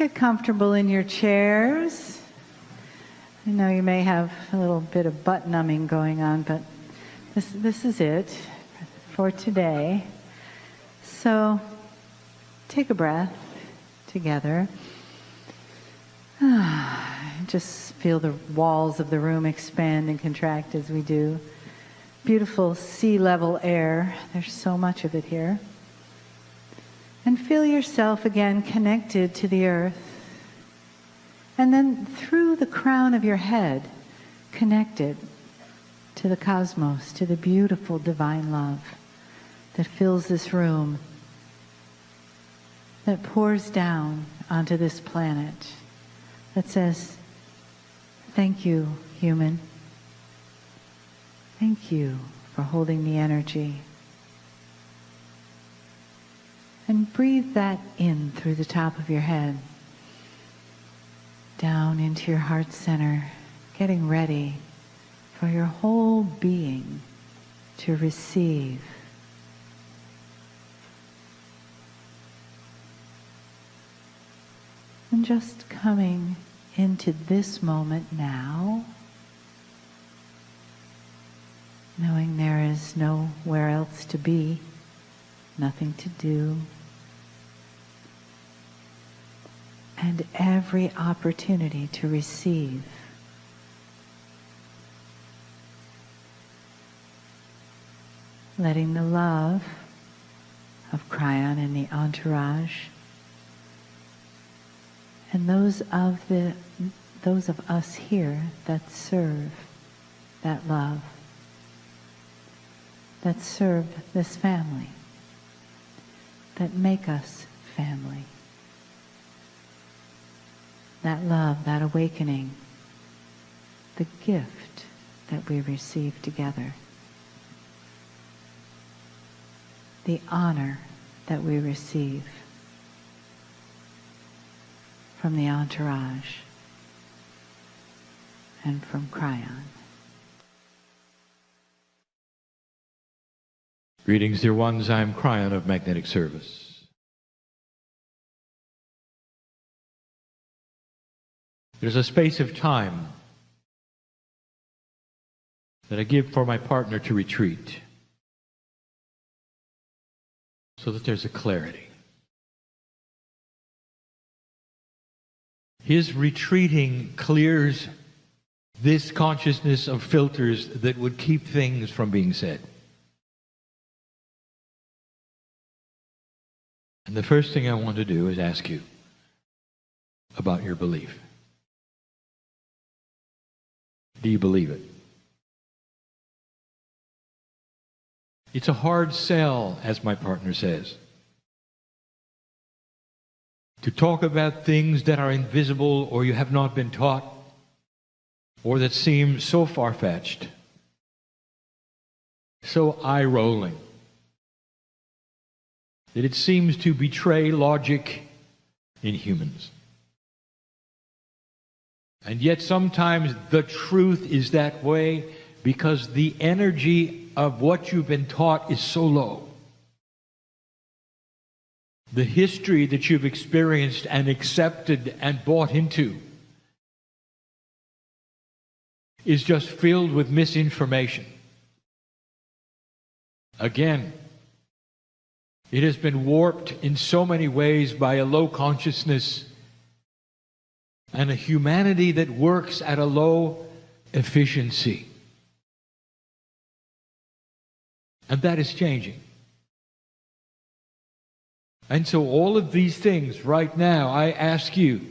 Get comfortable in your chairs. I know you may have a little bit of butt numbing going on, but this is it for today. So take a breath together. Just feel the walls of the room expand and contract as we do. Beautiful sea level air. There's so much of it here. And feel yourself again connected to the earth. And then through the crown of your head, connected to the cosmos, to the beautiful divine love that fills this room, that pours down onto this planet, that says, thank you, human. Thank you for holding the energy. And breathe that in through the top of your head, down into your heart center, getting ready for your whole being to receive. And just coming into this moment now, knowing there is nowhere else to be, nothing to do, and every opportunity to receive. Letting the love of Kryon and the entourage and those of us here that serve that love, that serve this family, that make us family. That love, that awakening, the gift that we receive together, the honor that we receive from the entourage and from Kryon. Greetings, dear ones. I'm Kryon of Magnetic Service. There's a space of time that I give for my partner to retreat so that there's a clarity. His retreating clears this consciousness of filters that would keep things from being said. And the first thing I want to do is ask you about your belief. Do you believe it? It's a hard sell, as my partner says, to talk about things that are invisible or you have not been taught or that seem so far-fetched, so eye-rolling, that it seems to betray logic in humans. And yet sometimes the truth is that way because the energy of what you've been taught is so low. The history that you've experienced and accepted and bought into is just filled with misinformation. Again, it has been warped in so many ways by a low consciousness and a humanity that works at a low efficiency. And that is changing. And so all of these things right now, I ask you,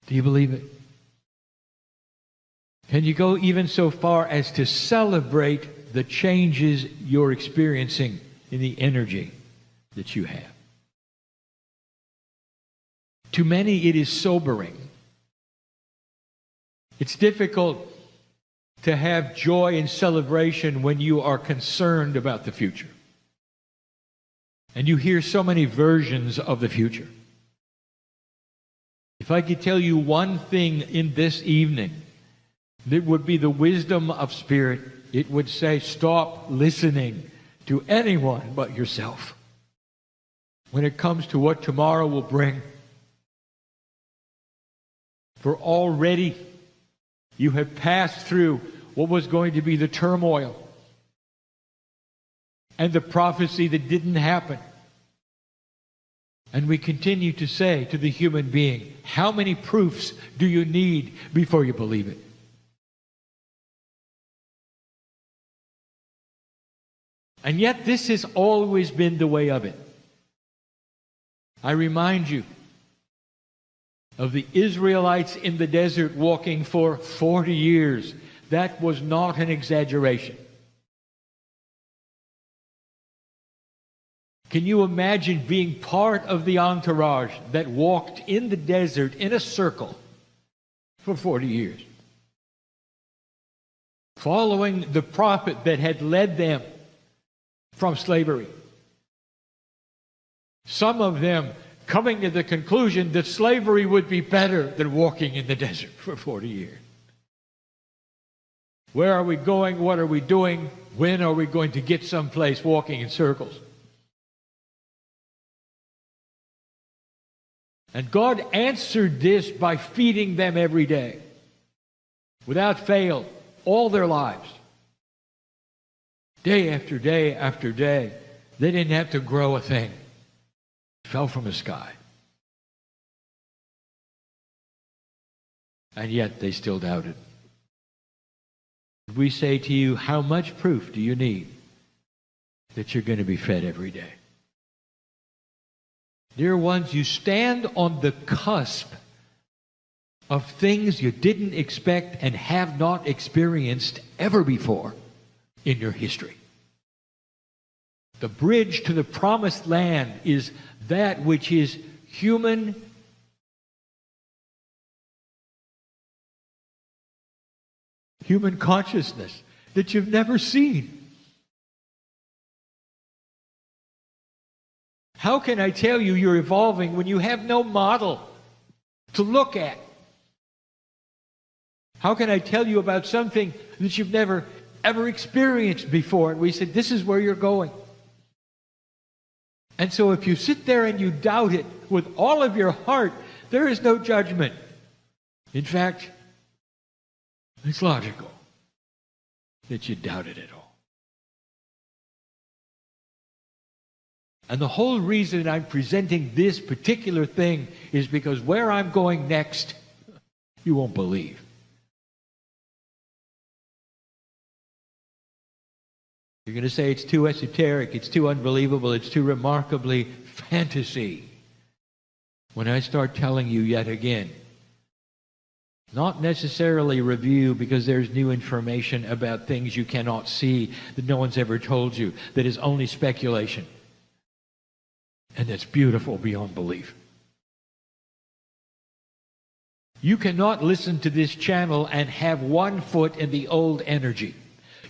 do you believe it? Can you go even so far as to celebrate the changes you're experiencing in the energy that you have? To many, it is sobering. It's difficult to have joy and celebration when you are concerned about the future. And you hear so many versions of the future. If I could tell you one thing in this evening, that would be the wisdom of Spirit, it would say, stop listening to anyone but yourself. When it comes to what tomorrow will bring, For already you have passed through what was going to be the turmoil and the prophecy that didn't happen. And we continue to say to the human being, how many proofs do you need before you believe it? And yet this has always been the way of it. I remind you of the Israelites in the desert walking for 40 years. That was not an exaggeration. Can you imagine being part of the entourage that walked in the desert in a circle for 40 years? Following the prophet that had led them from slavery. Some of them coming to the conclusion that slavery would be better than walking in the desert for 40 years. Where are we going? What are we doing? When are we going to get someplace walking in circles? And God answered this by feeding them every day, without fail, all their lives. Day after day after day. They didn't have to grow a thing. It fell from the sky. And yet they still doubted. We say to you, how much proof do you need that you're going to be fed every day? Dear ones, you stand on the cusp of things you didn't expect and have not experienced ever before in your history. The bridge to the promised land is that which is human consciousness that you've never seen. How can I tell you you're evolving when you have no model to look at? How can I tell you about something that you've never ever experienced before? And we said, this is where you're going. And so if you sit there and you doubt it with all of your heart, there is no judgment. In fact, it's logical that you doubted it all. And the whole reason I'm presenting this particular thing is because where I'm going next, you won't believe. You're going to say it's too esoteric, it's too unbelievable, it's too remarkably fantasy. When I start telling you yet again, not necessarily review because there's new information about things you cannot see that no one's ever told you, that is only speculation. And that's beautiful beyond belief. You cannot listen to this channel and have one foot in the old energy.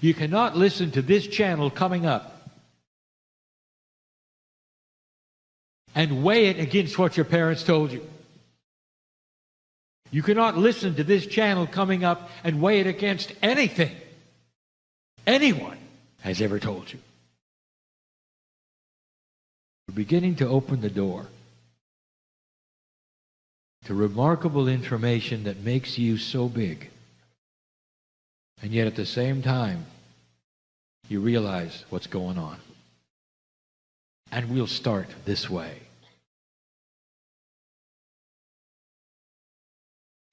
You cannot listen to this channel coming up and weigh it against what your parents told you. You cannot listen to this channel coming up and weigh it against anything anyone has ever told you. We're beginning to open the door to remarkable information that makes you so big. And yet at the same time, you realize what's going on. And we'll start this way.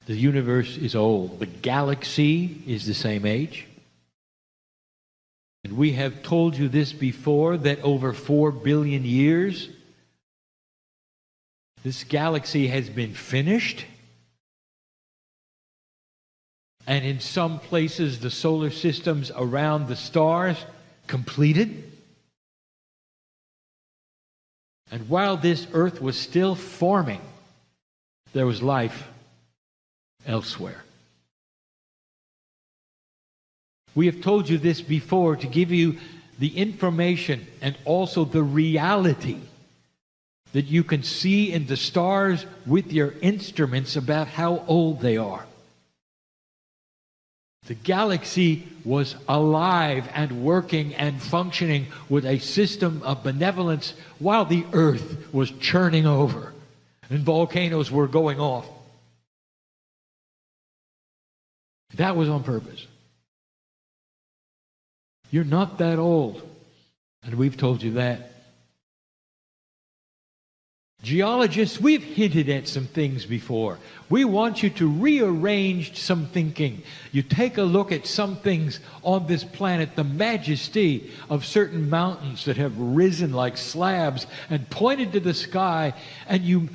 The universe is old. The galaxy is the same age. And we have told you this before, that over 4 billion years, this galaxy has been finished. And in some places, the solar systems around the stars completed. And while this earth was still forming, there was life elsewhere. We have told you this before to give you the information and also the reality that you can see in the stars with your instruments about how old they are. The galaxy was alive and working and functioning with a system of benevolence while the earth was churning over and volcanoes were going off. That was on purpose. You're not that old, and we've told you that. Geologists, we've hinted at some things before. We want you to rearrange some thinking. You take a look at some things on this planet, the majesty of certain mountains that have risen like slabs and pointed to the sky, and you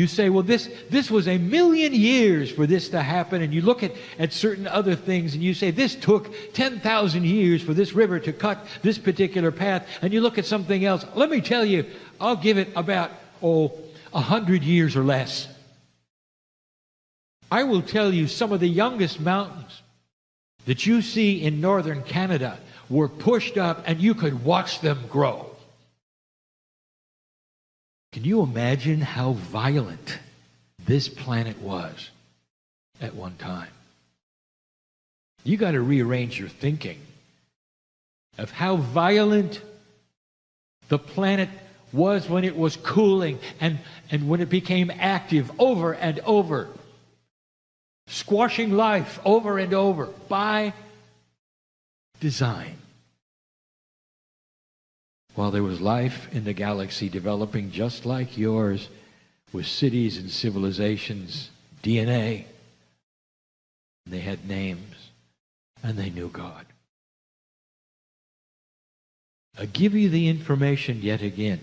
say, well, this was 1,000,000 years for this to happen, and you look at certain other things and you say, this took 10,000 years for this river to cut this particular path, and you look at something else. Let me tell you, I'll give it about 100 years or less. I will tell you, some of the youngest mountains that you see in northern Canada were pushed up and you could watch them grow. Can you imagine how violent this planet was at one time? You got to rearrange your thinking of how violent the planet was when it was cooling and when it became active over and over, squashing life over and over by design. While there was life in the galaxy developing just like yours, with cities and civilizations, DNA, they had names and they knew God. I give you the information yet again,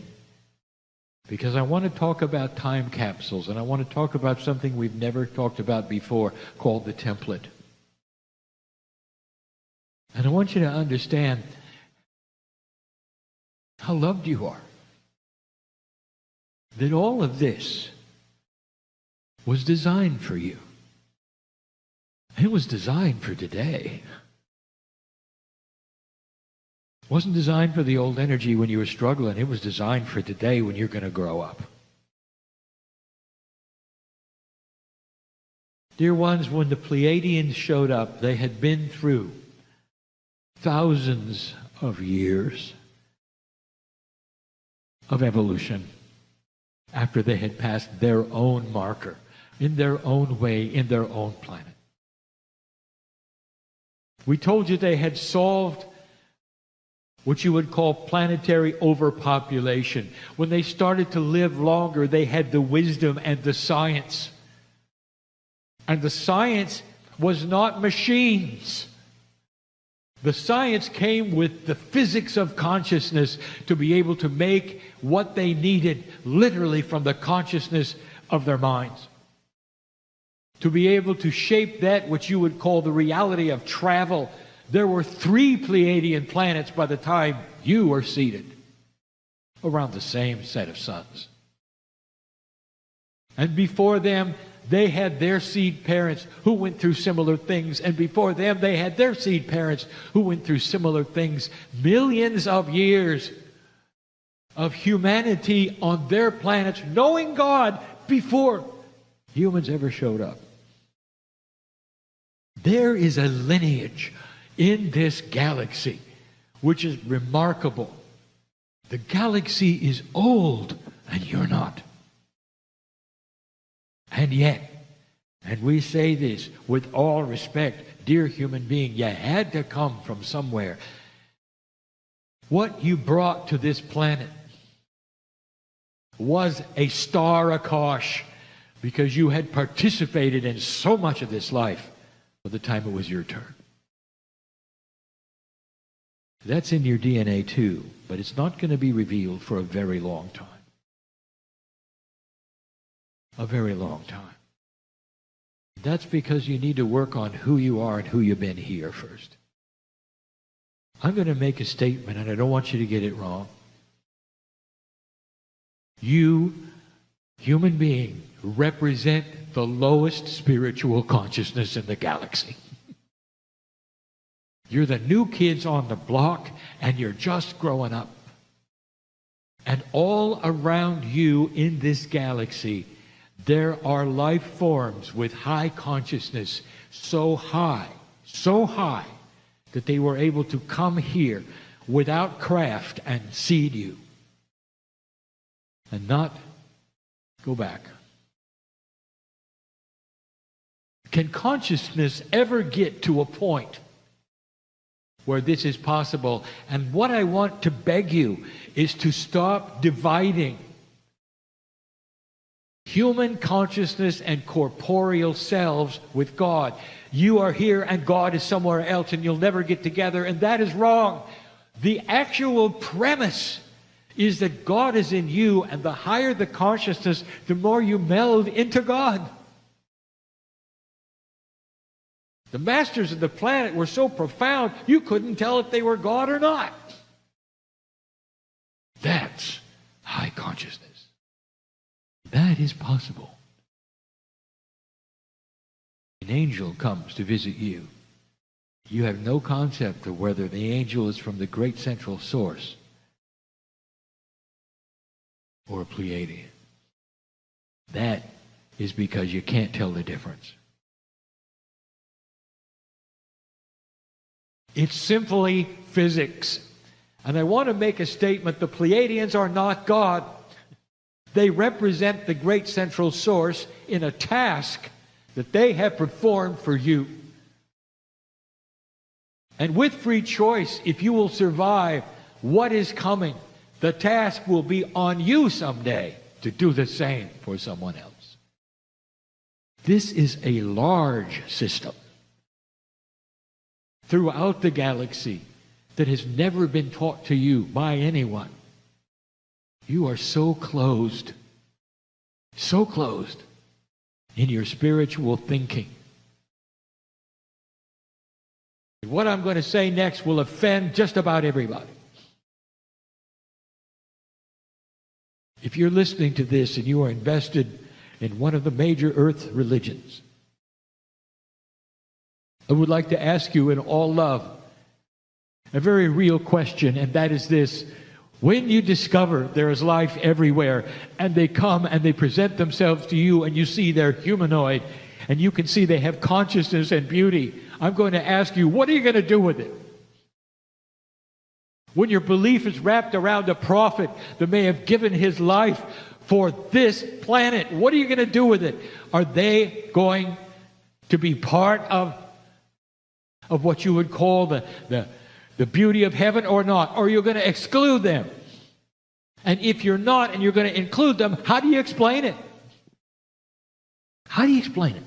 because I want to talk about time capsules, and I want to talk about something we've never talked about before called the template. And I want you to understand how loved you are. That all of this was designed for you. It was designed for today. It wasn't designed for the old energy when you were struggling. It was designed for today when you're going to grow up. Dear ones, when the Pleiadians showed up, they had been through thousands of years of evolution after they had passed their own marker, in their own way, in their own planet. We told you they had solved what you would call planetary overpopulation. When they started to live longer, they had the wisdom and the science. And the science was not machines. The science came with the physics of consciousness to be able to make what they needed literally from the consciousness of their minds. To be able to shape that which you would call the reality of travel. There were 3 Pleiadian planets by the time you were seated around the same set of suns. And before them, they had their seed parents who went through similar things. And before them, they had their seed parents who went through similar things. Millions of years of humanity on their planets, knowing God before humans ever showed up. There is a lineage in this galaxy which is remarkable. The galaxy is old and you're not. And yet, and we say this with all respect, dear human being, you had to come from somewhere. What you brought to this planet was a star Akash, because you had participated in so much of this life by the time it was your turn. That's in your DNA too, but it's not going to be revealed for a very long time. A very long time. That's because you need to work on who you are and who you've been here first. I'm going to make a statement, and I don't want you to get it wrong. You, human being, represent the lowest spiritual consciousness in the galaxy. You're the new kids on the block, and you're just growing up. And all around you in this galaxy, there are life forms with high consciousness, so high, that they were able to come here without craft and seed you. And not go back. Can consciousness ever get to a point where this is possible? And what I want to beg you is to stop dividing human consciousness and corporeal selves with God. You are here and God is somewhere else, and you'll never get together, and that is wrong. The actual premise is that God is in you, and the higher the consciousness, the more you meld into God. The masters of the planet were so profound, you couldn't tell if they were God or not. That's high consciousness. That is possible. An angel comes to visit you. You have no concept of whether the angel is from the great central source or a Pleiadian. That is because you can't tell the difference. It's simply physics. And I want to make a statement. The Pleiadians are not God. They represent the great central source in a task that they have performed for you. And with free choice, if you will survive what is coming, the task will be on you someday to do the same for someone else. This is a large system throughout the galaxy that has never been taught to you by anyone. You are so closed in your spiritual thinking. What I'm going to say next will offend just about everybody. If you're listening to this and you are invested in one of the major earth religions, I would like to ask you in all love a very real question, and that is this. When you discover there is life everywhere, and they come and they present themselves to you, and you see they're humanoid, and you can see they have consciousness and beauty, I'm going to ask you, what are you going to do with it? When your belief is wrapped around a prophet that may have given his life for this planet, what are you going to do with it? Are they going to be part of what you would call the beauty of heaven or not? Or are you going to exclude them? And if you're not and you're going to include them, how do you explain it? How do you explain it?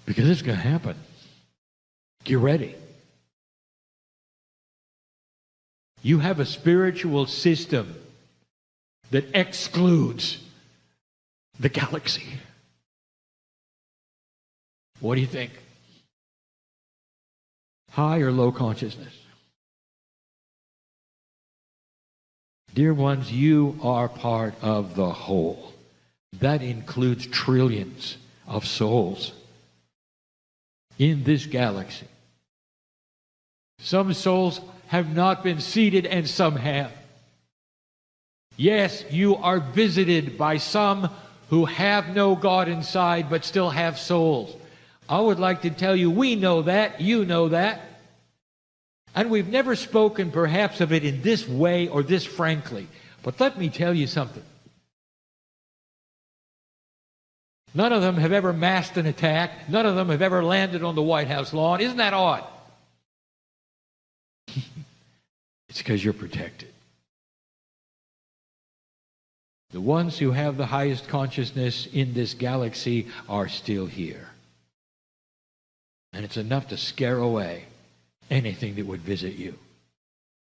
Because it's going to happen. Get ready. You have a spiritual system that excludes the galaxy. What do you think? High or low consciousness? Dear ones, you are part of the whole. That includes trillions of souls in this galaxy. Some souls have not been seated and some have. Yes, you are visited by some who have no God inside but still have souls. I would like to tell you, we know that, you know that. And we've never spoken perhaps of it in this way or this frankly. But let me tell you something. None of them have ever masked an attack. None of them have ever landed on the White House lawn. Isn't that odd? It's because you're protected. The ones who have the highest consciousness in this galaxy are still here. And it's enough to scare away anything that would visit you.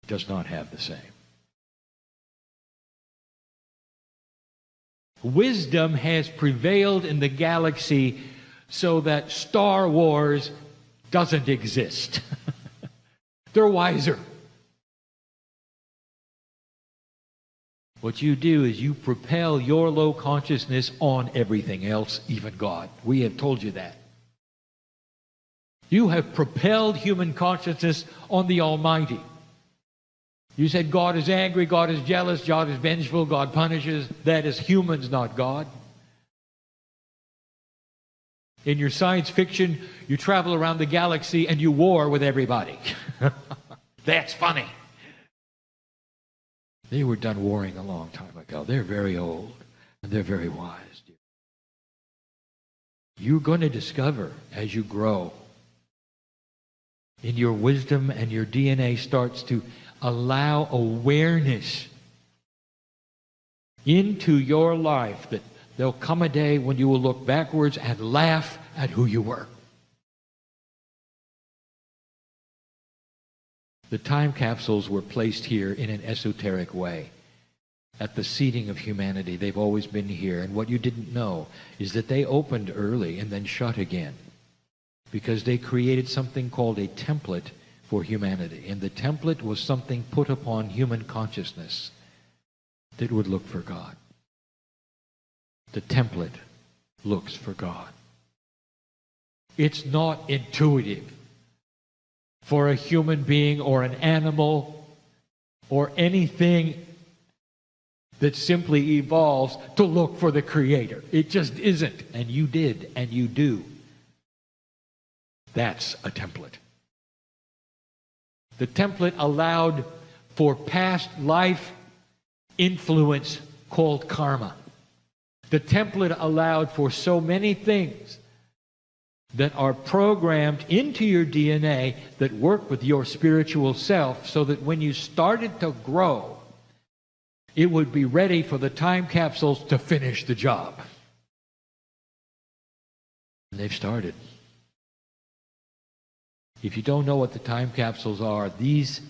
It does not have the same. Wisdom has prevailed in the galaxy so that Star Wars doesn't exist. They're wiser. What you do is you propel your low consciousness on everything else, even God. We have told you that. You have propelled human consciousness on the Almighty. You said God is angry, God is jealous, God is vengeful, God punishes. That is humans, not God. In your science fiction, you travel around the galaxy and you war with everybody. That's funny. They were done warring a long time ago. They're very old and they're very wise. You're going to discover as you grow in your wisdom, and your DNA starts to allow awareness into your life, that there'll come a day when you will look backwards and laugh at who you were. The time capsules were placed here in an esoteric way. At the seeding of humanity, they've always been here. And what you didn't know is that they opened early and then shut again, because they created something called a template for humanity. And the template was something put upon human consciousness that would look for God. The template looks for God. It's not intuitive for a human being or an animal or anything that simply evolves to look for the Creator. It just isn't. And you did, and you do. That's a template. The template allowed for past life influence called karma. The template allowed for so many things that are programmed into your DNA that work with your spiritual self, so that when you started to grow, it would be ready for the time capsules to finish the job. And they've started. If you don't know what the time capsules are, these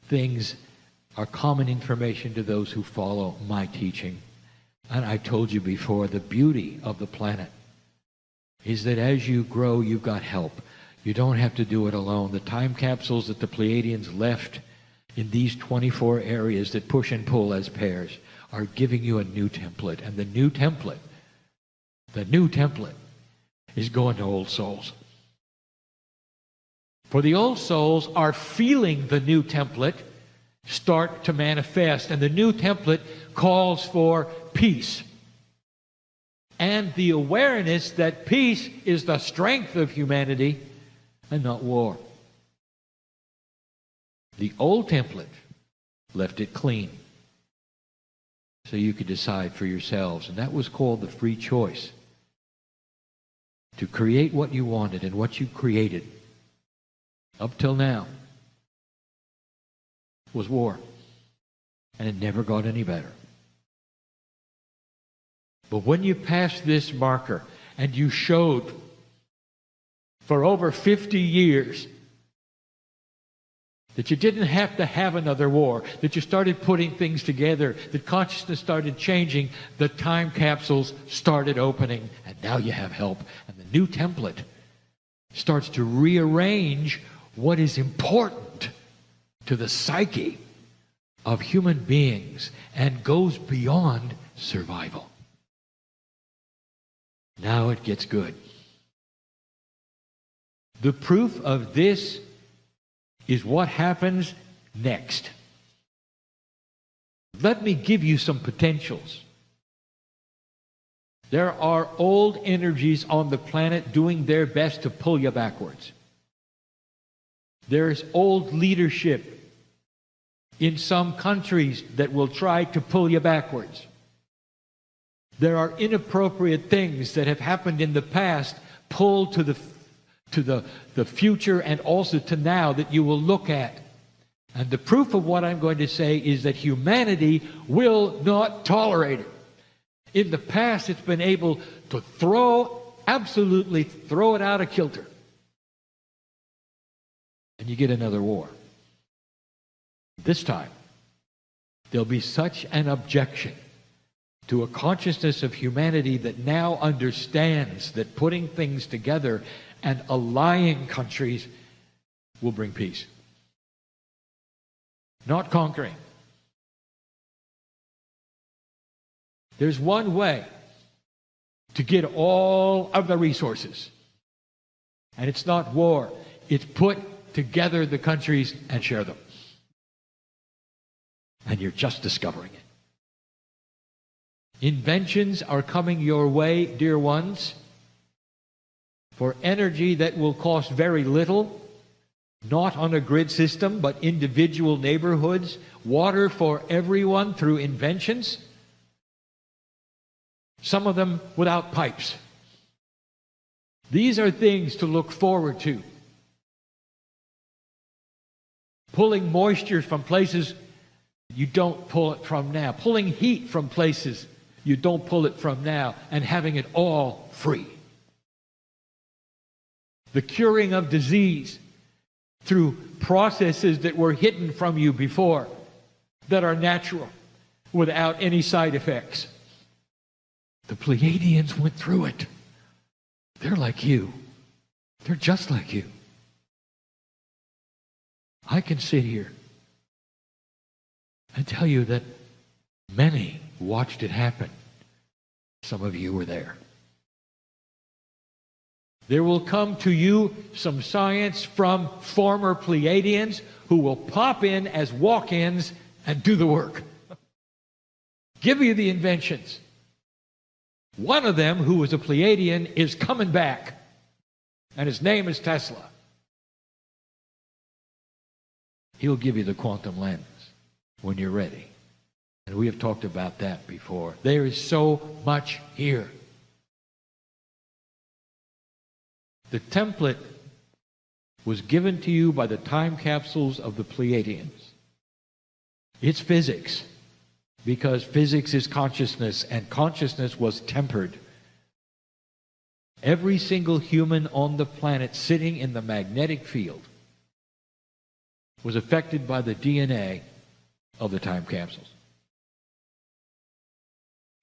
things are common information to those who follow my teaching. And I told you before, the beauty of the planet is that as you grow, you've got help. You don't have to do it alone. The time capsules that the Pleiadians left in these 24 areas that push and pull as pairs are giving you a new template. And the new template is going to old souls. For the old souls are feeling the new template start to manifest. And the new template calls for peace. And the awareness that peace is the strength of humanity and not war. The old template left it clean, so you could decide for yourselves. And that was called the free choice. To create what you wanted, and what you created up till now was war. And it never got any better. But when you passed this marker and you showed for over 50 years that you didn't have to have another war, that you started putting things together, that consciousness started changing, the time capsules started opening, and now you have help. And the new template starts to rearrange what is important to the psyche of human beings and goes beyond survival. Now it gets good. The proof of this is what happens next. Let me give you some potentials. There are old energies on the planet doing their best to pull you backwards. There's old leadership in some countries that will try to pull you backwards. There are inappropriate things that have happened in the past, pulled to the future and also to now, that you will look at. And the proof of what I'm going to say is that humanity will not tolerate it. In the past, it's been able to absolutely throw it out of kilter. And you get another war. This time, there'll be such an objection to a consciousness of humanity that now understands that putting things together and allying countries will bring peace. Not conquering. There's one way to get all of the resources. And it's not war. It's put together the countries and share them. And you're just discovering it. Inventions are coming your way, dear ones, for energy that will cost very little, not on a grid system, but individual neighborhoods, water for everyone through inventions, some of them without pipes. These are things to look forward to. Pulling moisture from places you don't pull it from now. Pulling heat from places you don't pull it from now. And having it all free. The curing of disease through processes that were hidden from you before, that are natural, without any side effects. The Pleiadians went through it. They're like you. They're just like you. I can sit here and tell you that many watched it happen. Some of you were there. There will come to you some science from former Pleiadians who will pop in as walk-ins and do the work. Give you the inventions. One of them, who was a Pleiadian, is coming back. And his name is Tesla. He'll give you the quantum lens when you're ready. And we have talked about that before. There is so much here. The template was given to you by the time capsules of the Pleiadians. It's physics, because physics is consciousness, and consciousness was tempered. Every single human on the planet sitting in the magnetic field was affected by the DNA of the time capsules.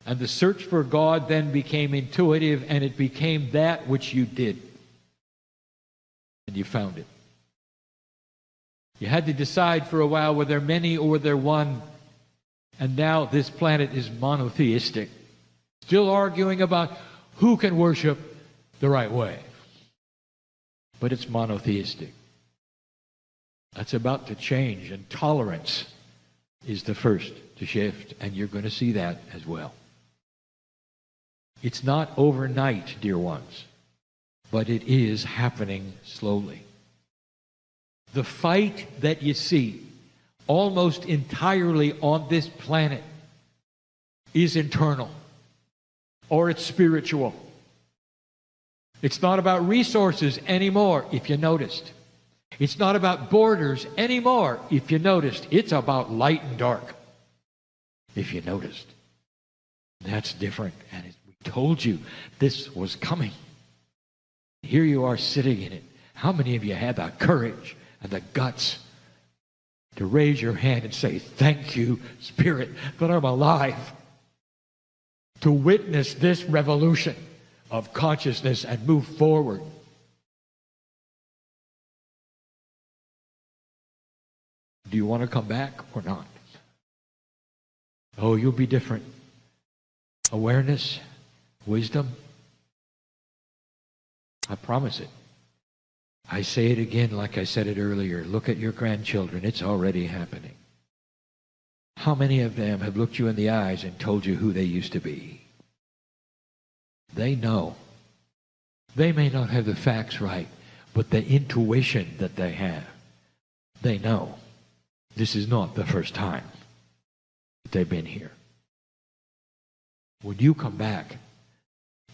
And the search for God then became intuitive, and it became that which you did. And you found it. You had to decide for a while whether many or whether one. And now this planet is monotheistic. Still arguing about who can worship the right way. But it's monotheistic. That's about to change, and tolerance is the first to shift, and you're going to see that as well. It's not overnight, dear ones, but it is happening slowly. The fight that you see almost entirely on this planet is internal, or it's spiritual. It's not about resources anymore, if you noticed. It's not about borders anymore, if you noticed. It's about light and dark, if you noticed. That's different, and we told you this was coming. Here you are sitting in it. How many of you had the courage and the guts to raise your hand and say, "Thank you, Spirit, that I'm alive to witness this revolution of consciousness and move forward"? Do you want to come back or not? Oh, you'll be different. Awareness, wisdom. I promise it. I say it again like I said it earlier. Look at your grandchildren. It's already happening. How many of them have looked you in the eyes and told you who they used to be? They know. They may not have the facts right, but the intuition that they have, they know. This is not the first time that they've been here. When you come back,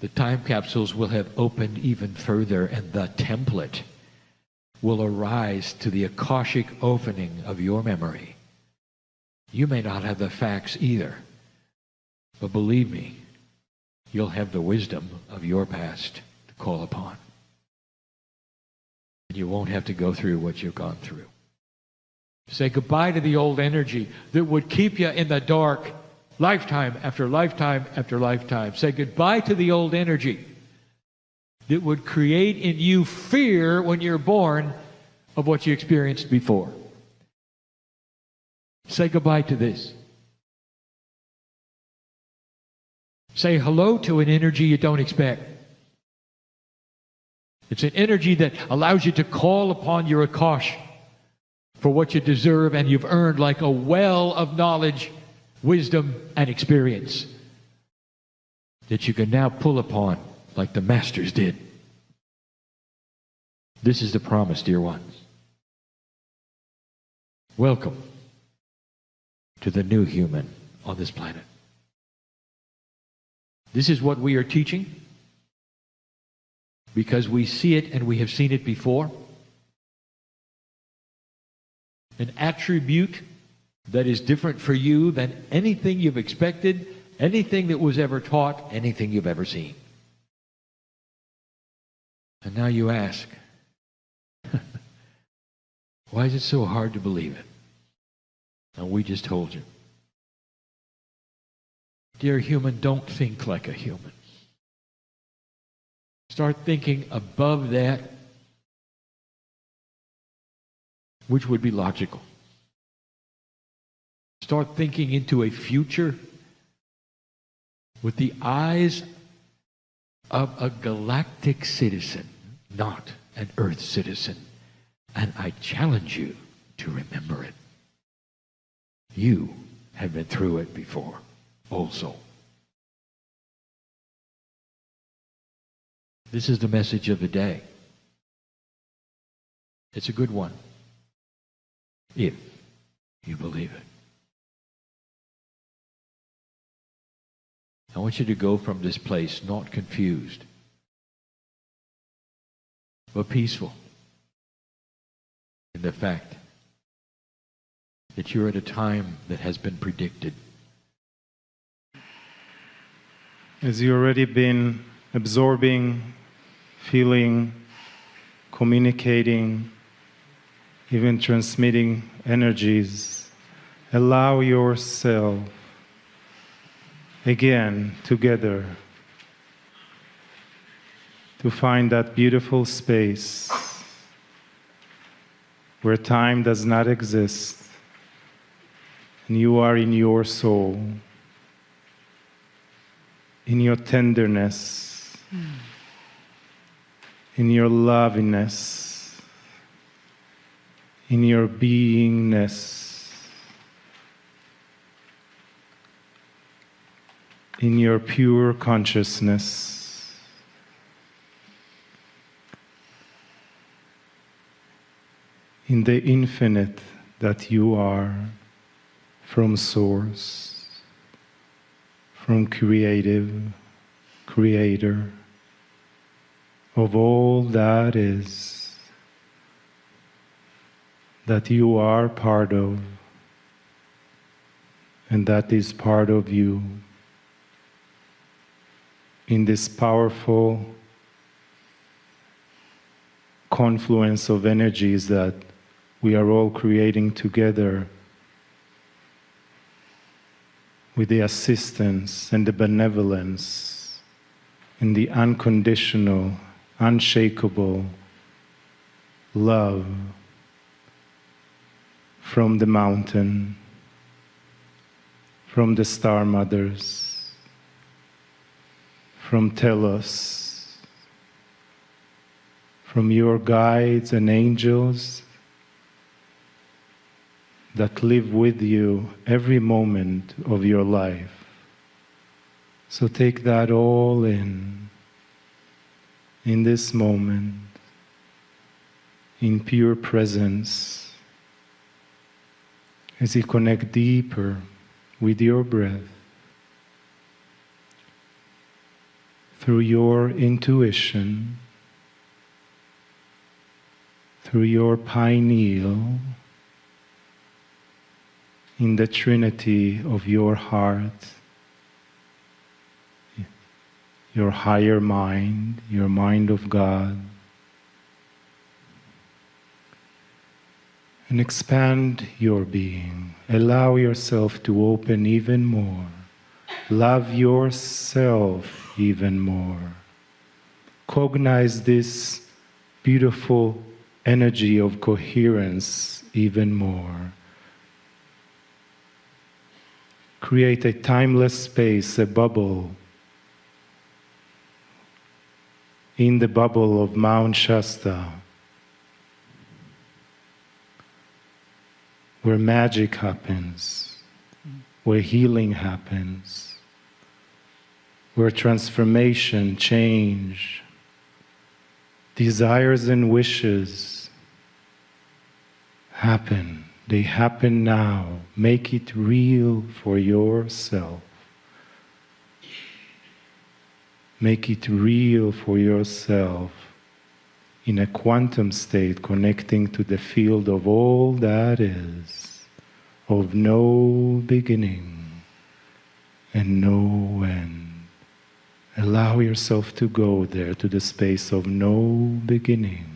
the time capsules will have opened even further, and the template will arise to the Akashic opening of your memory. You may not have the facts either, but believe me, you'll have the wisdom of your past to call upon. And you won't have to go through what you've gone through. Say goodbye to the old energy that would keep you in the dark lifetime after lifetime after lifetime. Say goodbye to the old energy that would create in you fear when you're born of what you experienced before. Say goodbye to this. Say hello to an energy you don't expect. It's an energy that allows you to call upon your Akash for what you deserve and you've earned, like a well of knowledge, wisdom, and experience that you can now pull upon like the masters did. This is the promise, dear ones. Welcome to the new human on this planet. This is what we are teaching because we see it and we have seen it before. An attribute that is different for you than anything you've expected, anything that was ever taught, anything you've ever seen. And now you ask, why is it so hard to believe it? And we just told you. Dear human, don't think like a human. Start thinking above that, which would be logical. Start thinking into a future with the eyes of a galactic citizen, not an Earth citizen. And I challenge you to remember it. You have been through it before, also. This is the message of the day. It's a good one, if you believe it. I want you to go from this place not confused, but peaceful in the fact that you're at a time that has been predicted. As you've already been absorbing, feeling, communicating, even transmitting energies, allow yourself again together to find that beautiful space where time does not exist and you are in your soul, in your tenderness, in your lovingness, in your beingness, in your pure consciousness. In the infinite that you are, from Source, from Creative, Creator, of all that is, that you are part of, and that is part of you. In this powerful confluence of energies that we are all creating together with the assistance and the benevolence and the unconditional, unshakable love from the mountain, from the star mothers, from Telos, from your guides and angels that live with you every moment of your life. So take that all in this moment, in pure presence, as you connect deeper with your breath, through your intuition, through your pineal, in the trinity of your heart, your higher mind, your mind of God, and expand your being. Allow yourself to open even more. Love yourself even more. Cognize this beautiful energy of coherence even more. Create a timeless space, a bubble, in the bubble of Mount Shasta, where magic happens, where healing happens, where transformation, change, desires and wishes happen. They happen now. Make it real for yourself. Make it real for yourself. in a quantum state, connecting to the field of all that is, of no beginning and no end. Allow yourself to go there, to the space of no beginning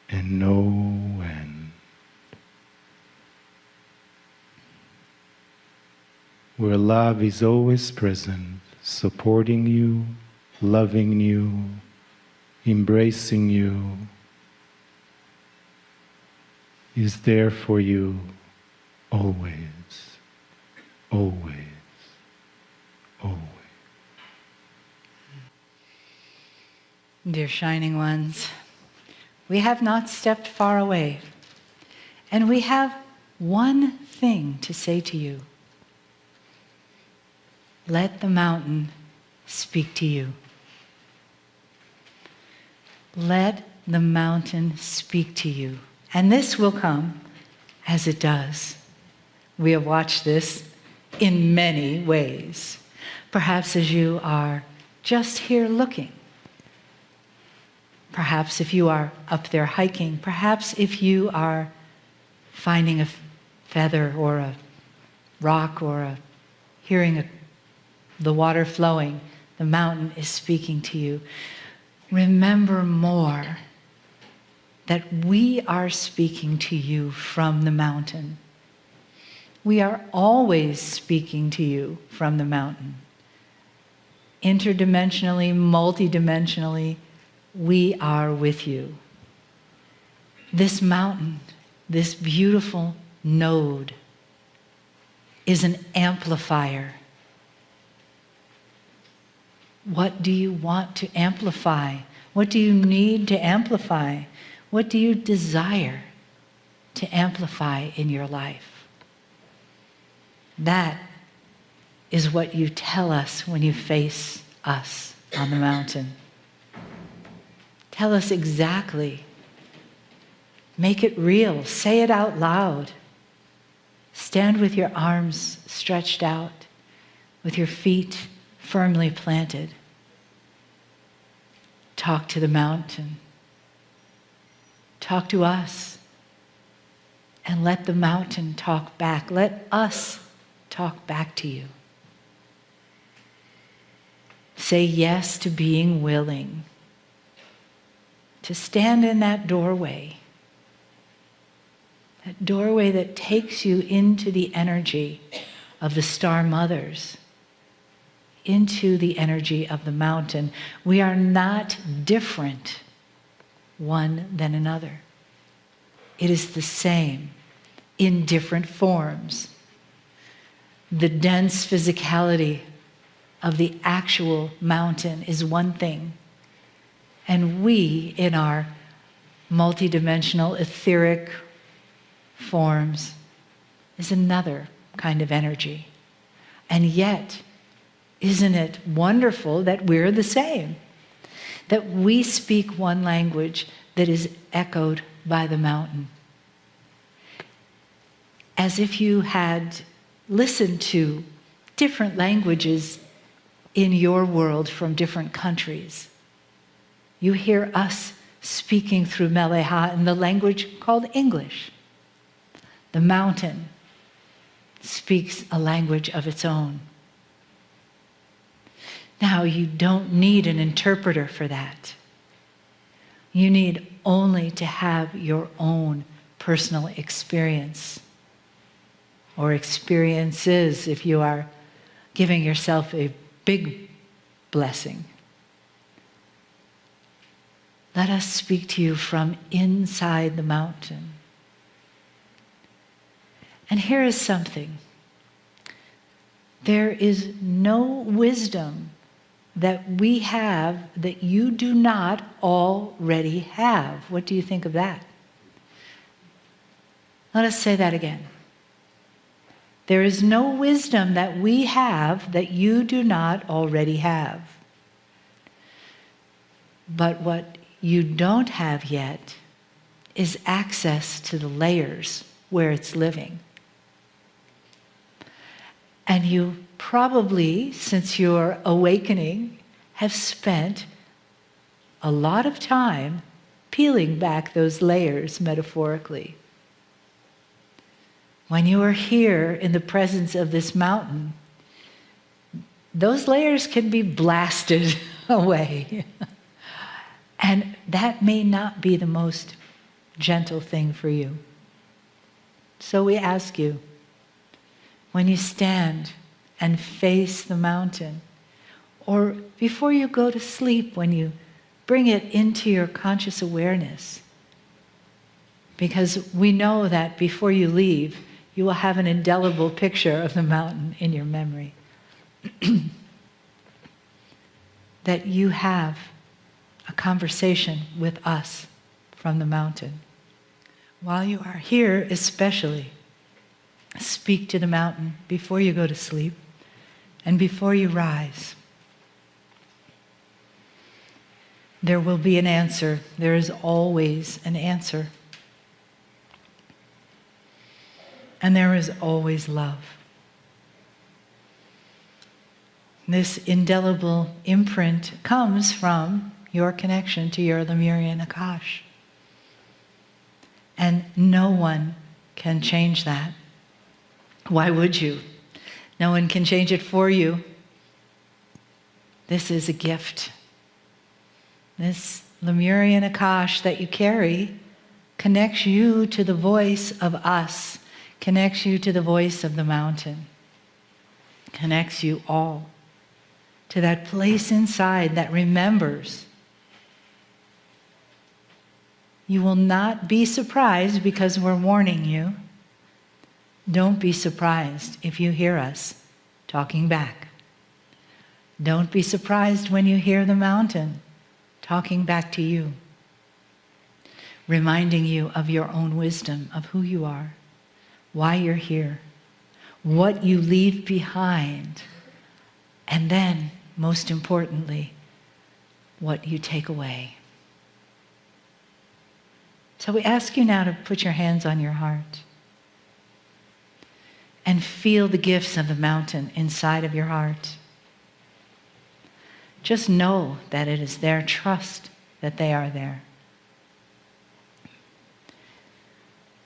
and no end, where love is always present, supporting you, loving you, embracing you, is there for you always, always, always. Dear Shining Ones, we have not stepped far away, and we have one thing to say to you. Let the mountain speak to you. Let the mountain speak to you. And this will come as it does. We have watched this in many ways. Perhaps as you are just here looking. Perhaps if you are up there hiking. Perhaps if you are finding a feather or a rock or hearing the water flowing. The mountain is speaking to you. Remember more that we are speaking to you from the mountain. We are always speaking to you from the mountain. Interdimensionally, multidimensionally, we are with you. This mountain, this beautiful node, is an amplifier. What do you want to amplify? What do you need to amplify? What do you desire to amplify in your life? That is what you tell us when you face us on the mountain. Tell us exactly. Make it real. Say it out loud. Stand with your arms stretched out, with your feet firmly planted. Talk to the mountain. Talk to us. And let the mountain talk back. Let us talk back to you. Say yes to being willing to stand in that doorway that takes you into the energy of the star mothers, into the energy of the mountain. We are not different one than another. It is the same in different forms. The dense physicality of the actual mountain is one thing, and we, in our multidimensional etheric forms, is another kind of energy. And yet, isn't it wonderful that we're the same? That we speak one language that is echoed by the mountain. As if you had listened to different languages in your world from different countries. You hear us speaking through Meleha in the language called English. The mountain speaks a language of its own. Now, you don't need an interpreter for that. You need only to have your own personal experience, or experiences if you are giving yourself a big blessing. Let us speak to you from inside the mountain. And here is something. There is no wisdom that we have that you do not already have. What do you think of that? Let us say that again. There is no wisdom that we have that you do not already have. But what you don't have yet is access to the layers where it's living. And you probably, since your awakening, have spent a lot of time peeling back those layers metaphorically. When you are here in the presence of this mountain, those layers can be blasted away. And that may not be the most gentle thing for you. So we ask you, when you stand and face the mountain, or before you go to sleep, when you bring it into your conscious awareness, because we know that before you leave, you will have an indelible picture of the mountain in your memory. That you have a conversation with us from the mountain. While you are here, especially, speak to the mountain before you go to sleep and before you rise. There will be an answer. There is always an answer. And there is always love. This indelible imprint comes from your connection to your Lemurian Akash. And no one can change that. Why would you? No one can change it for you. This is a gift. This Lemurian Akash that you carry connects you to the voice of us, connects you to the voice of the mountain, connects you all to that place inside that remembers. You will not be surprised because we're warning you. Don't be surprised if you hear us talking back. Don't be surprised when you hear the mountain talking back to you, reminding you of your own wisdom, of who you are, why you're here, what you leave behind, and then, most importantly, what you take away. So we ask you now to put your hands on your heart and feel the gifts of the mountain inside of your heart. Just know that it is there. Trust that they are there.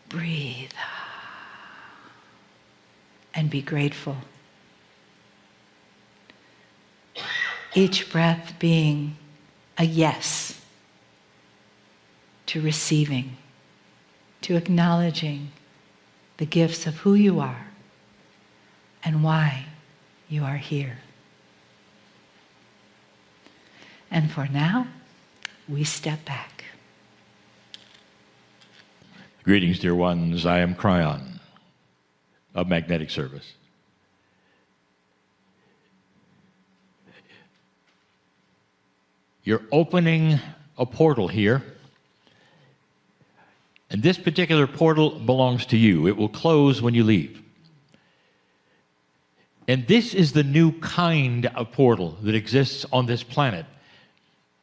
Breathe and be grateful. Each breath being a yes to receiving, to acknowledging the gifts of who you are and why you are here. And for now, we step back. Greetings, dear ones. I am Kryon of Magnetic Service. You're opening a portal here, and this particular portal belongs to you. It will close when you leave. And this is the new kind of portal that exists on this planet,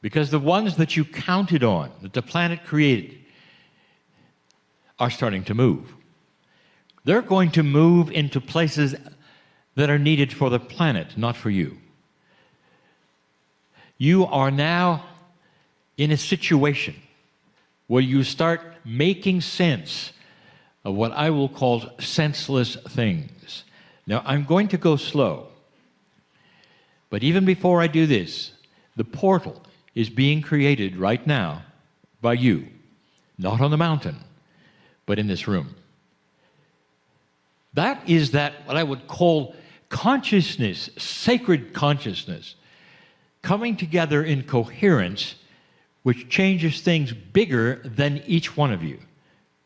because the ones that you counted on, that the planet created, are starting to move. They're going to move into places that are needed for the planet, not for you. You are now in a situation where you start making sense of what I will call senseless things. Now, I'm going to go slow, but even before I do this, the portal is being created right now by you, not on the mountain, but in this room. That is what I would call consciousness, sacred consciousness, coming together in coherence, which changes things bigger than each one of you,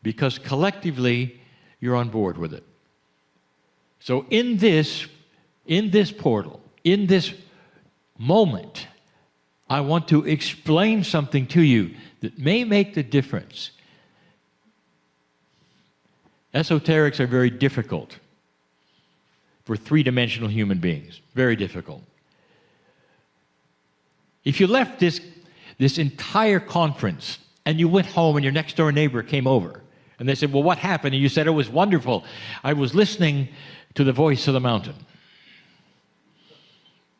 because collectively you're on board with it. So in this portal, in this moment, I want to explain something to you that may make the difference. Esoterics are very difficult for three-dimensional human beings. Very difficult. If you left this entire conference and you went home and your next-door neighbor came over and they said, well, what happened? And you said, it was wonderful. I was listening to the voice of the mountain.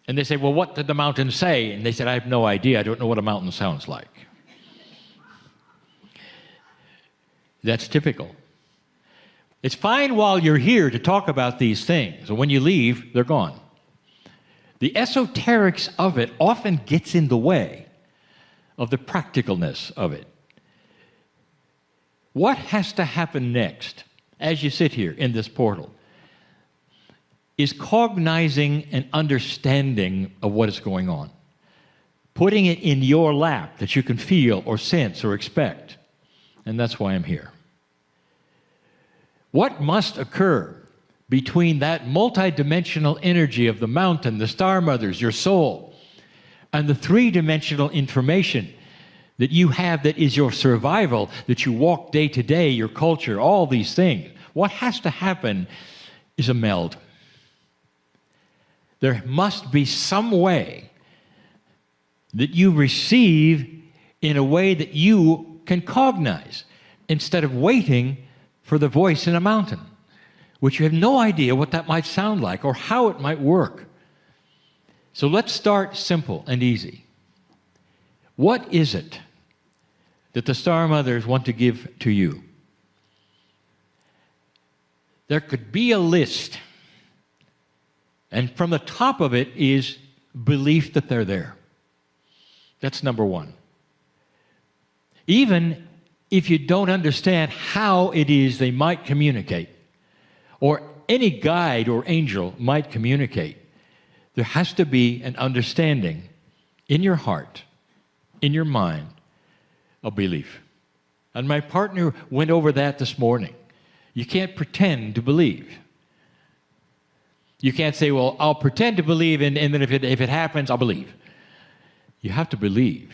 And they said, well, what did the mountain say? And they said, I have no idea. I don't know what a mountain sounds like. That's typical. It's fine while you're here to talk about these things, and when you leave, they're gone. The esoterics of it often gets in the way of the practicalness of it. What has to happen next, as you sit here in this portal, is cognizing and understanding of what is going on. Putting it in your lap that you can feel or sense or expect. And that's why I'm here. What must occur between that multidimensional energy of the mountain, the star mothers, your soul, and the three-dimensional information that you have that is your survival, that you walk day to day, your culture, all these things? What has to happen is a meld. There must be some way that you receive in a way that you can cognize, instead of waiting for the voice in a mountain, which you have no idea what that might sound like or how it might work. So let's start simple and easy. What is it that the Star Mothers want to give to you? There could be a list, and from the top of it is belief that they're there. That's number one. Even if you don't understand how it is they might communicate, or any guide or angel might communicate, there has to be an understanding in your heart, in your mind, of belief. And my partner went over that this morning. You can't pretend to believe. You can't say, well, I'll pretend to believe, and then if it happens, I'll believe. You have to believe.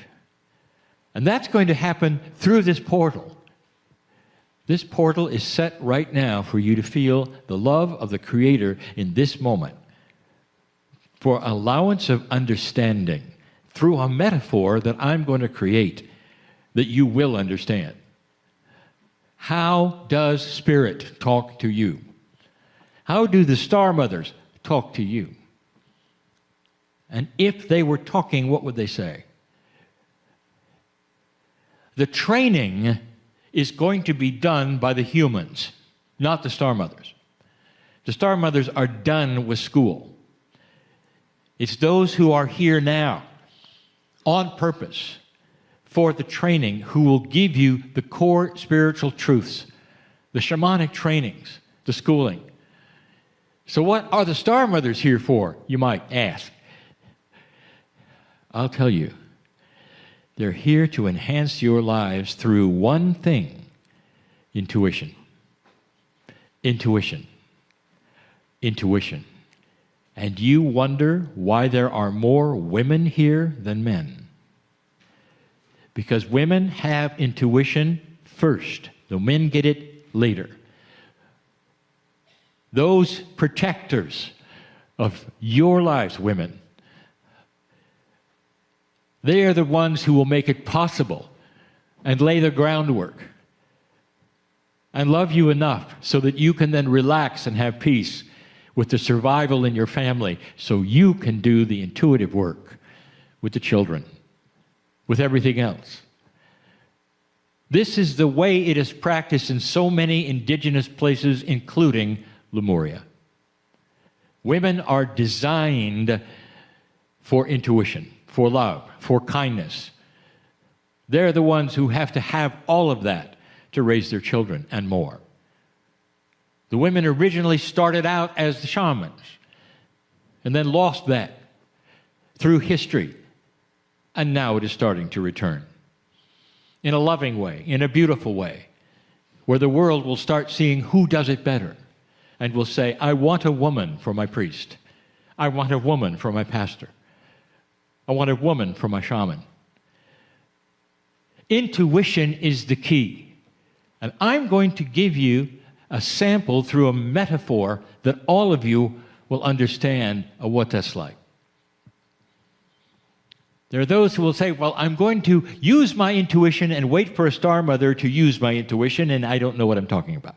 And that's going to happen through this portal. This portal is set right now for you to feel the love of the Creator in this moment, for allowance of understanding through a metaphor that I'm going to create that you will understand. How does Spirit talk to you? How do the Star Mothers talk to you? And if they were talking, what would they say? The training is going to be done by the humans, not the Star Mothers. The Star Mothers are done with school. It's those who are here now, on purpose, for the training, who will give you the core spiritual truths, the shamanic trainings, the schooling. So what are the Star Mothers here for, you might ask? I'll tell you. They're here to enhance your lives through one thing: intuition. Intuition. Intuition. And you wonder why there are more women here than men. Because women have intuition first. The men get it later. Those protectors of your lives, women, they are the ones who will make it possible and lay the groundwork and love you enough so that you can then relax and have peace with the survival in your family, so you can do the intuitive work with the children, with everything else. This is the way it is practiced in so many indigenous places, including Lemuria. Women are designed for intuition, for love, for kindness. They're the ones who have to have all of that to raise their children and more. The women originally started out as the shamans and then lost that through history, and now it is starting to return in a loving way, in a beautiful way, where the world will start seeing who does it better and will say, I want a woman for my priest. I want a woman for my pastor. I want a woman for my shaman. Intuition is the key. And I'm going to give you a sample through a metaphor that all of you will understand what that's like. There are those who will say, well, I'm going to use my intuition and wait for a Star Mother to use my intuition, and I don't know what I'm talking about.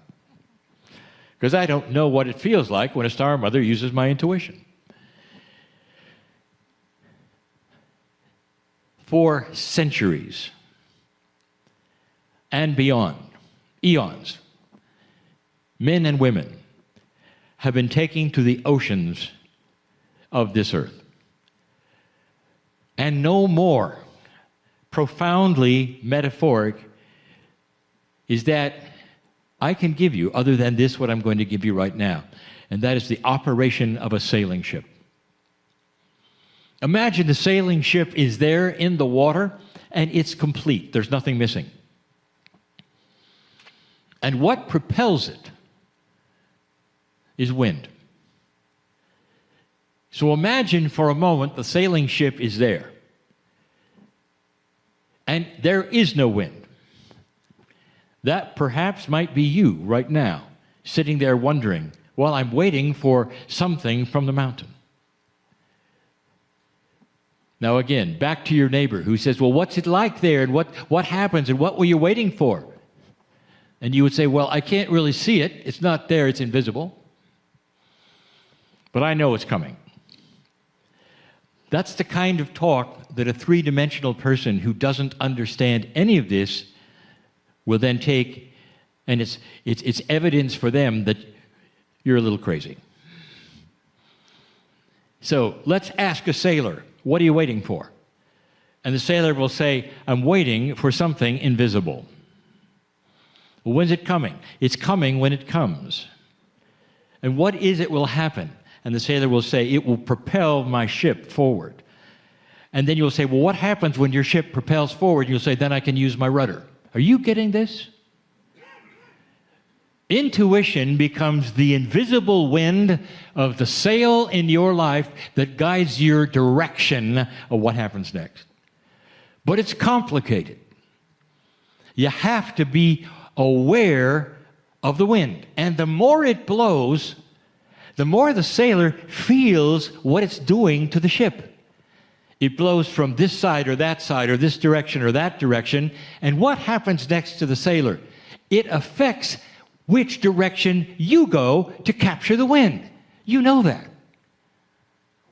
Because I don't know what it feels like when a Star Mother uses my intuition. For centuries and beyond, eons, men and women, have been taking to the oceans of this earth. And no more profoundly metaphoric is that I can give you, other than this, what I'm going to give you right now. And that is the operation of a sailing ship. Imagine the sailing ship is there in the water, and it's complete. There's nothing missing. And what propels it is wind. So imagine for a moment the sailing ship is there, and there is no wind. That perhaps might be you right now, sitting there wondering, well, I'm waiting for something from the mountain. Now again, back to your neighbor who says, well, what's it like there, and what happens, and what were you waiting for? And you would say, well, I can't really see it. It's not there, it's invisible. But I know it's coming. That's the kind of talk that a three-dimensional person who doesn't understand any of this will then take, and it's evidence for them that you're a little crazy. So let's ask a sailor, what are you waiting for? And the sailor will say, I'm waiting for something invisible. Well, when's it coming? It's coming when it comes. And what is it will happen? And the sailor will say, it will propel my ship forward. And then you'll say, well, what happens when your ship propels forward? You'll say, then I can use my rudder. Are you getting this? Intuition becomes the invisible wind of the sail in your life that guides your direction of what happens next. But it's complicated. You have to be aware of the wind. And the more it blows, the more the sailor feels what it's doing to the ship. It blows from this side or this direction or that direction. And what happens next to the sailor? It affects which direction you go to capture the wind. You know that.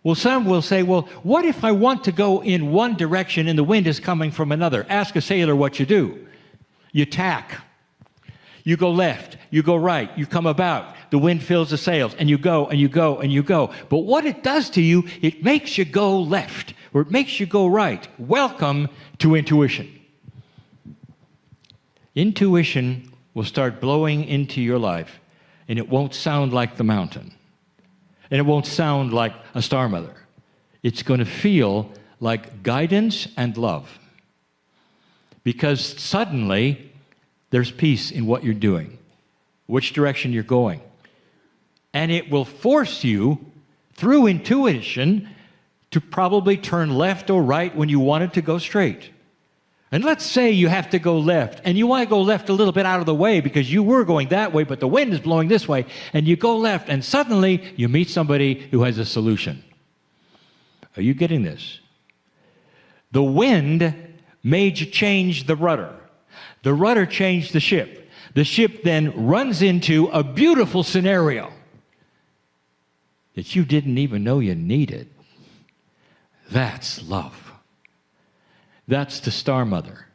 Well, some will say, well, what if I want to go in one direction and the wind is coming from another? Ask a sailor what you do. You tack. You go left, you go right, you come about, the wind fills the sails, and you go, and you go, and you go. But what it does to you, it makes you go left, or it makes you go right. Welcome to intuition. Intuition will start blowing into your life, and it won't sound like the mountain. And it won't sound like a star mother. It's going to feel like guidance and love. Because suddenly, there's peace in what you're doing, which direction you're going. And it will force you, through intuition, to probably turn left or right when you wanted to go straight. And let's say you have to go left, and you want to go left a little bit out of the way because you were going that way, but the wind is blowing this way, and you go left, and suddenly you meet somebody who has a solution. Are you getting this? The wind made you change the rudder. The rudder changed the ship. The ship then runs into a beautiful scenario that you didn't even know you needed. That's love. That's the Star Mother.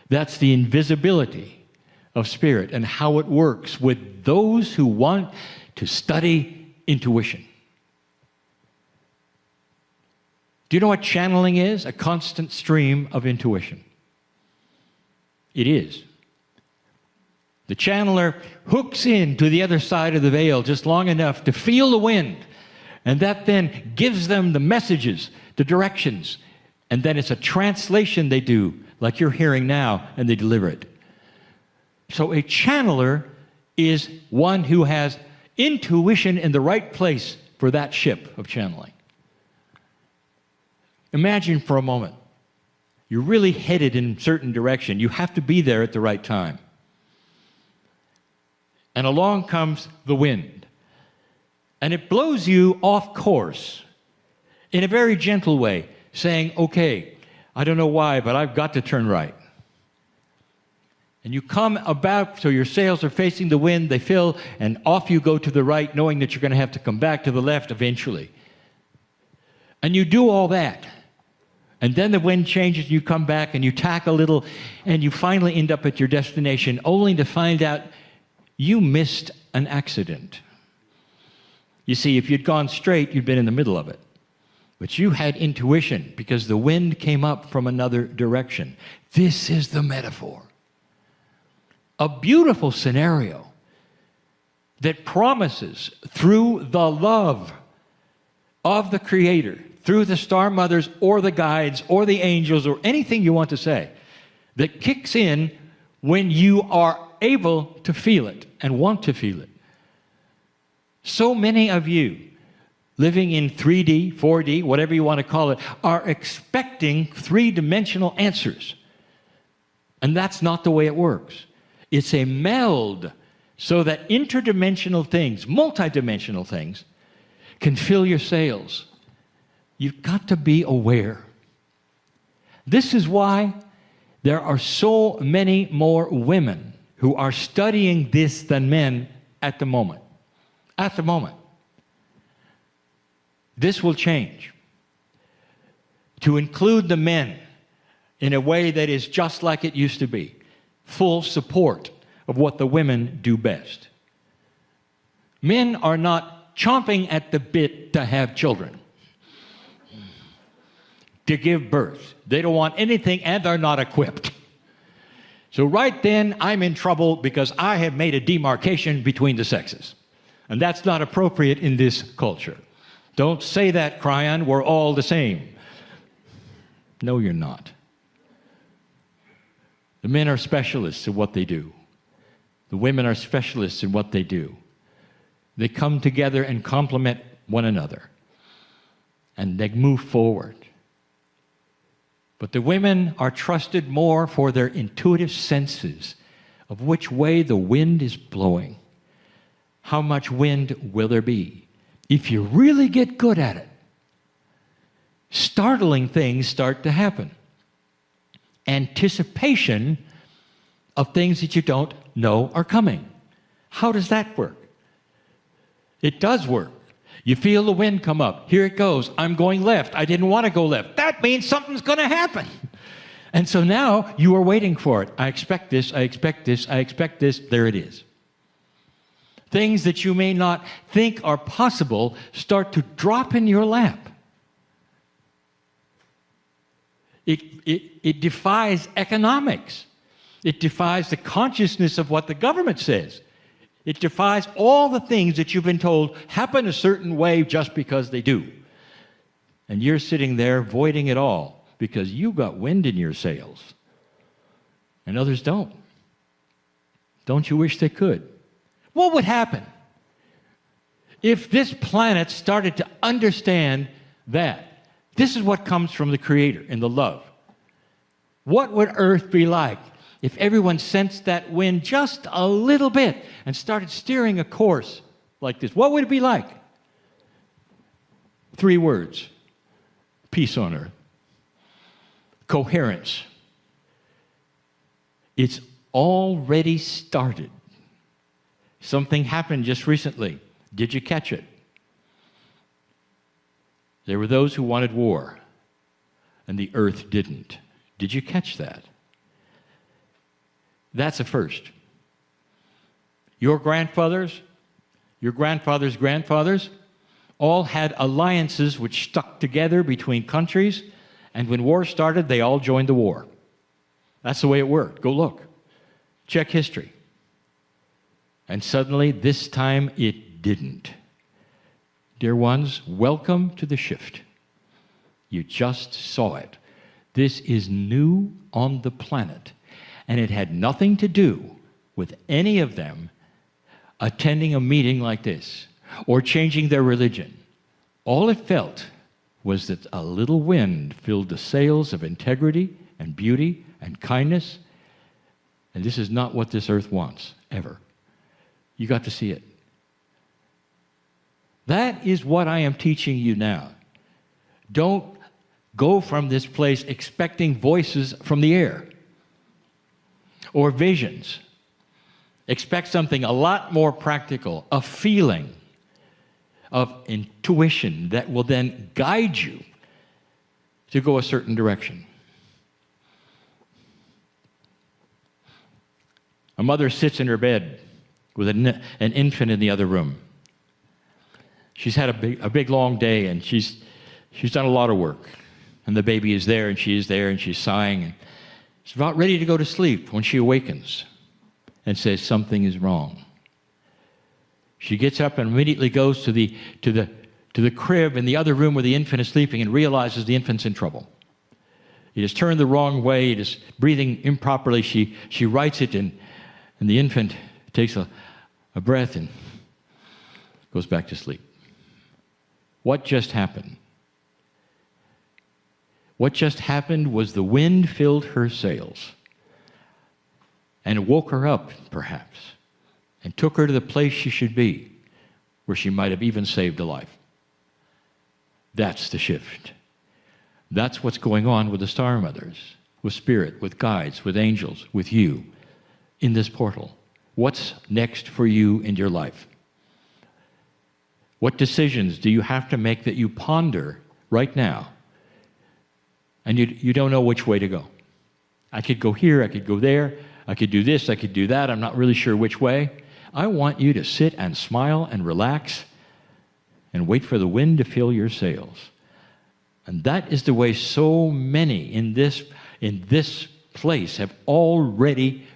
That's the invisibility of spirit and how it works with those who want to study intuition. Do you know what channeling is? A constant stream of intuition. It is. The channeler hooks in to the other side of the veil just long enough to feel the wind, and that then gives them the messages, the directions, and then it's a translation they do, like you're hearing now, and they deliver it. So a channeler is one who has intuition in the right place for that ship of channeling. Imagine for a moment, you're really headed in a certain direction. You have to be there at the right time. And along comes the wind. And it blows you off course in a very gentle way, saying, okay, I don't know why, but I've got to turn right. And you come about, so your sails are facing the wind, they fill, and off you go to the right, knowing that you're going to have to come back to the left eventually. And you do all that. And then the wind changes, you come back and you tack a little, and you finally end up at your destination, only to find out you missed an accident. You see, if you'd gone straight, you'd been in the middle of it. But you had intuition because the wind came up from another direction. This is the metaphor. A beautiful scenario that promises through the love of the Creator, through the star mothers or the guides or the angels or anything you want to say, that kicks in when you are able to feel it and want to feel it. So many of you living in 3D, 4D, whatever you want to call it, are expecting three-dimensional answers. And that's not the way it works. It's a meld so that interdimensional things, multidimensional things, can fill your sails. You've got to be aware. This is why there are so many more women who are studying this than men at the moment. At the moment. This will change to include the men in a way that is just like it used to be. Full support of what the women do best. Men are not chomping at the bit to have children, to give birth. They don't want anything, and they're not equipped. So right then, I'm in trouble because I have made a demarcation between the sexes. And that's not appropriate in this culture. Don't say that, Kryon. We're all the same. No, you're not. The men are specialists in what they do. The women are specialists in what they do. They come together and complement one another. And they move forward. But the women are trusted more for their intuitive senses of which way the wind is blowing. How much wind will there be? If you really get good at it, startling things start to happen. Anticipation of things that you don't know are coming. How does that work? It does work. You feel the wind come up. Here it goes. I'm going left. I didn't want to go left. That means something's going to happen. And so now you are waiting for it. I expect this. I expect this. I expect this. There it is. Things that you may not think are possible start to drop in your lap. It defies economics. It defies the consciousness of what the government says. It defies all the things that you've been told happen a certain way just because they do. And you're sitting there voiding it all because you got wind in your sails. And others don't. Don't you wish they could? What would happen if this planet started to understand that this is what comes from the Creator in the love? What would Earth be like if everyone sensed that wind just a little bit and started steering a course like this? What would it be like? 3 words. Peace on earth. Coherence. It's already started. Something happened just recently. Did you catch it? There were those who wanted war, and the earth didn't. Did you catch that? That's a first. Your grandfathers, your grandfathers' grandfathers, all had alliances which stuck together between countries, and when war started, they all joined the war. That's the way it worked. Go look. Check history. And suddenly, this time, it didn't. Dear ones, welcome to the shift. You just saw it. This is new on the planet. And it had nothing to do with any of them attending a meeting like this or changing their religion. All it felt was that a little wind filled the sails of integrity and beauty and kindness. And this is not what this earth wants, ever. You got to see it. That is what I am teaching you now. Don't go from this place expecting voices from the air or visions. Expect something a lot more practical, a feeling of intuition that will then guide you to go a certain direction. A mother sits in her bed with an infant in the other room. She's had a big long day, and she's done a lot of work. And the baby is there, and she is there, and she's sighing. And she's about ready to go to sleep when she awakens and says something is wrong. She gets up and immediately goes to the crib in the other room where the infant is sleeping and realizes the infant's in trouble. It is turned the wrong way. It is breathing improperly. She writes it, and the infant takes a breath and goes back to sleep. What just happened? What just happened was the wind filled her sails and woke her up, perhaps, and took her to the place she should be, where she might have even saved a life. That's the shift. That's what's going on with the Star Mothers, with Spirit, with guides, with angels, with you in this portal. What's next for you in your life? What decisions do you have to make that you ponder right now? And you don't know which way to go. I could go here, I could go there, I could do this, I could do that, I'm not really sure which way. I want you to sit and smile and relax and wait for the wind to fill your sails. And that is the way so many in this place have already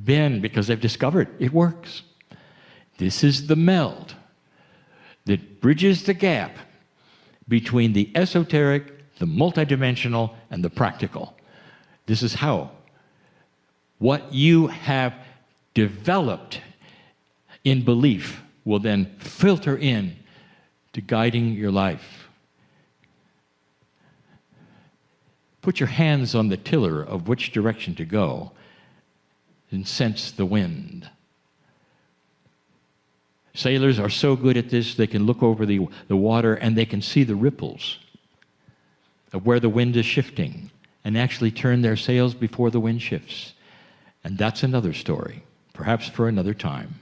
been, because they've discovered it works. This is the meld that bridges the gap between the esoteric, the multidimensional, and the practical. This is how what you have developed in belief will then filter in to guiding your life. Put your hands on the tiller of which direction to go and sense the wind. Sailors are so good at this, they can look over the water and they can see the ripples of where the wind is shifting and actually turn their sails before the wind shifts. And that's another story, perhaps for another time.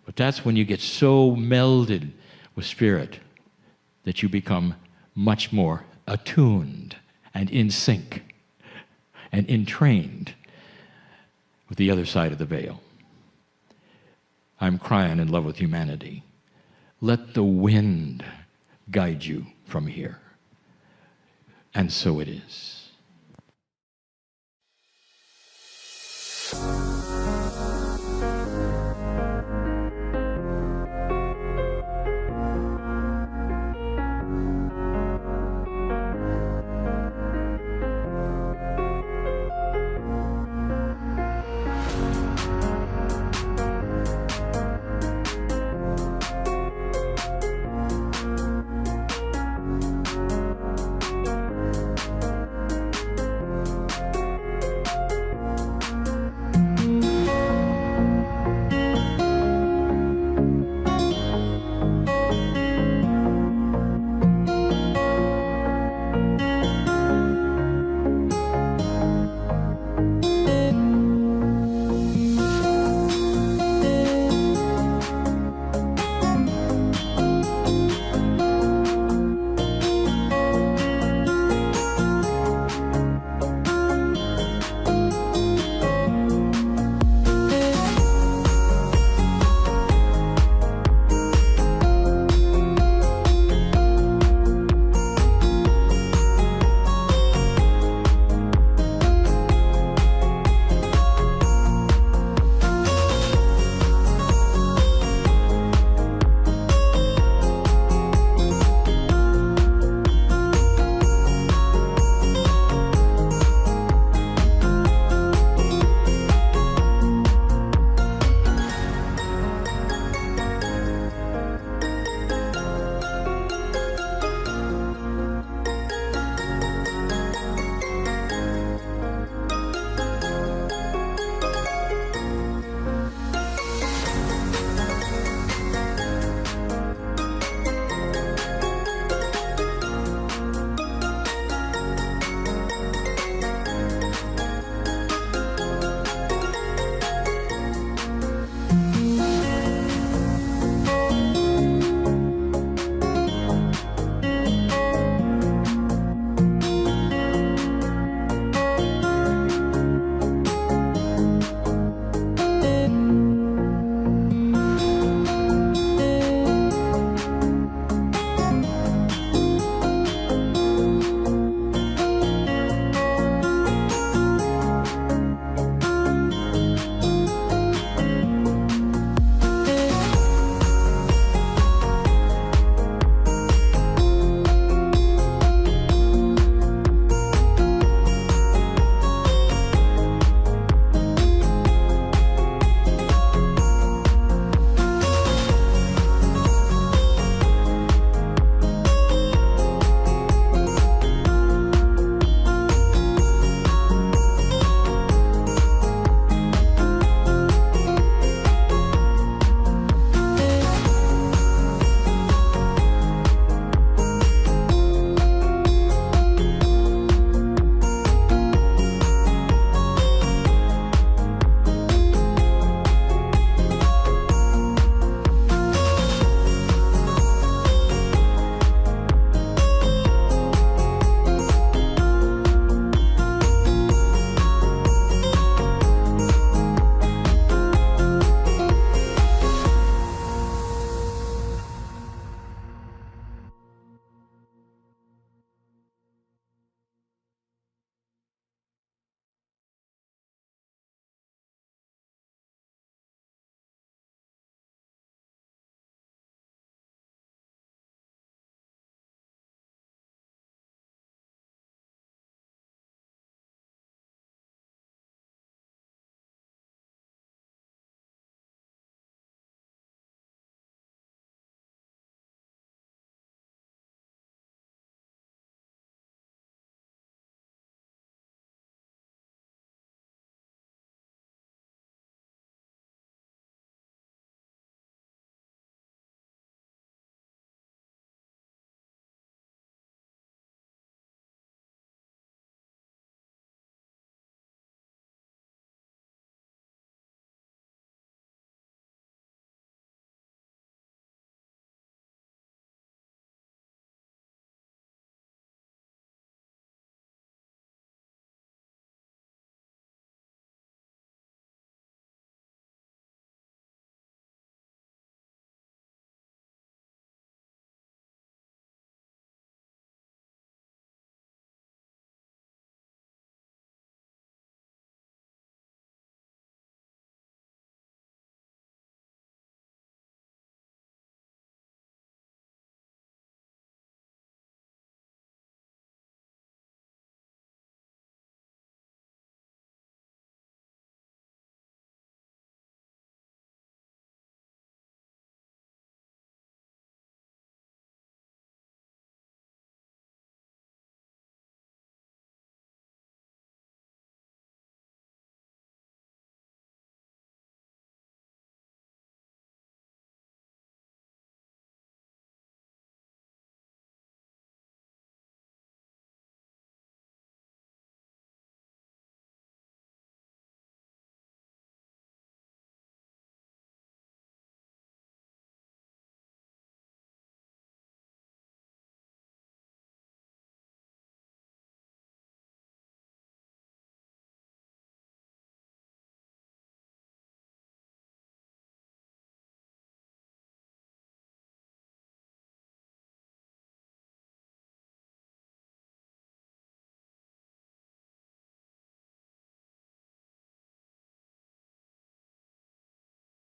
But that's when you get so melded with Spirit that you become much more attuned and in sync and entrained with the other side of the veil. I'm Kryon, in love with humanity. Let the wind guide you from here. And so it is.